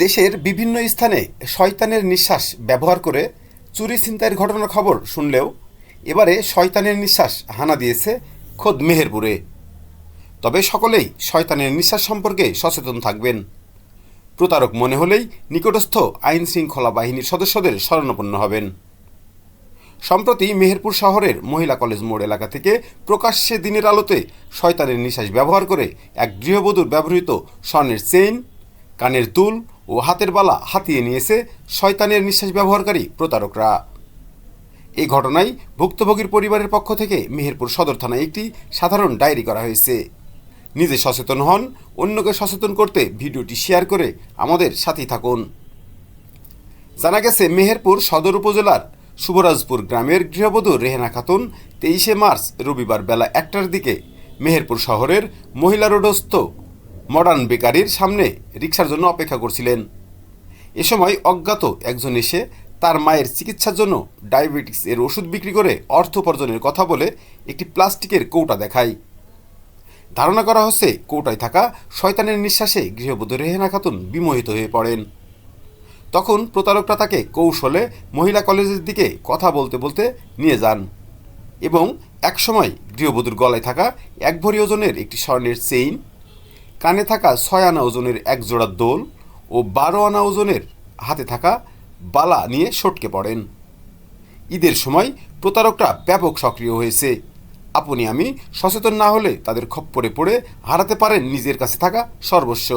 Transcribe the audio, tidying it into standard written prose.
দেশের বিভিন্ন স্থানে শয়তানের নিঃশ্বাস ব্যবহার করে চুরি ছিনতাইয়ের ঘটনার খবর শুনলেও এবারে শয়তানের নিঃশ্বাস হানা দিয়েছে খোদ মেহেরপুরে। তবে সকলেই শয়তানের নিঃশ্বাস সম্পর্কে সচেতন থাকবেন। প্রতারক মনে হলেই নিকটস্থ আইন শৃঙ্খলা বাহিনীর সদস্যদের শরণাপন্ন হবেন। সম্প্রতি মেহেরপুর শহরের মহিলা কলেজ মোড় এলাকা থেকে প্রকাশ্যে দিনের আলোতে শয়তানের নিঃশ্বাস ব্যবহার করে এক গৃহবধূর ব্যবহৃত স্বর্ণের চেইন, কানের দুল ও হাতের বালা হাতিয়ে নিয়েছে শয়তানের নিঃশ্বাস ব্যবহারকারী প্রতারকরা। এই ঘটনায় ভুক্তভোগীর পরিবারের পক্ষ থেকে মেহেরপুর সদর থানায় একটি সাধারণ ডায়েরি করা হয়েছে। নিজে সচেতন হন, অন্যকে সচেতন করতে ভিডিওটি শেয়ার করে আমাদের সাথেই থাকুন। জানা গেছে, মেহেরপুর সদর উপজেলার শুভরাজপুর গ্রামের গৃহবধূ রেহেনা খাতুন 23শে মার্চ রবিবার বেলা 1টার দিকে মেহেরপুর শহরের মহিলা রোডস্থ মডার্ন বেকারির সামনে রিকশার জন্য অপেক্ষা করছিলেন। এ সময় অজ্ঞাত একজন এসে তার মায়ের চিকিৎসার জন্য ডায়াবেটিস এর ওষুধ বিক্রি করে অর্থ উপার্জনের কথা বলে একটি প্লাস্টিকের কৌটা দেখায়। ধারণা করা হচ্ছে, কৌটায় থাকা শয়তানের নিঃশ্বাসে গৃহবধূ রেহেনা খাতুন বিমোহিত হয়ে পড়েন। তখন প্রতারকরা তাকে কৌশলে মহিলা কলেজের দিকে কথা বলতে বলতে নিয়ে যান এবং একসময় গৃহবধূর গলায় থাকা 1 ভরি ওজনের একটি স্বর্ণের চেইন, কানে থাকা 6 আনা ওজনের এক জোড়া দোল ও 12 আনা ওজনের হাতে থাকা বালা নিয়ে সটকে পড়েন। ঈদের সময় প্রতারকরা ব্যাপক সক্রিয় হয়েছে। আপনি আমি সচেতন না হলে তাদের খপ্পরে পড়ে হারাতে পারেন নিজের কাছে থাকা সর্বস্ব।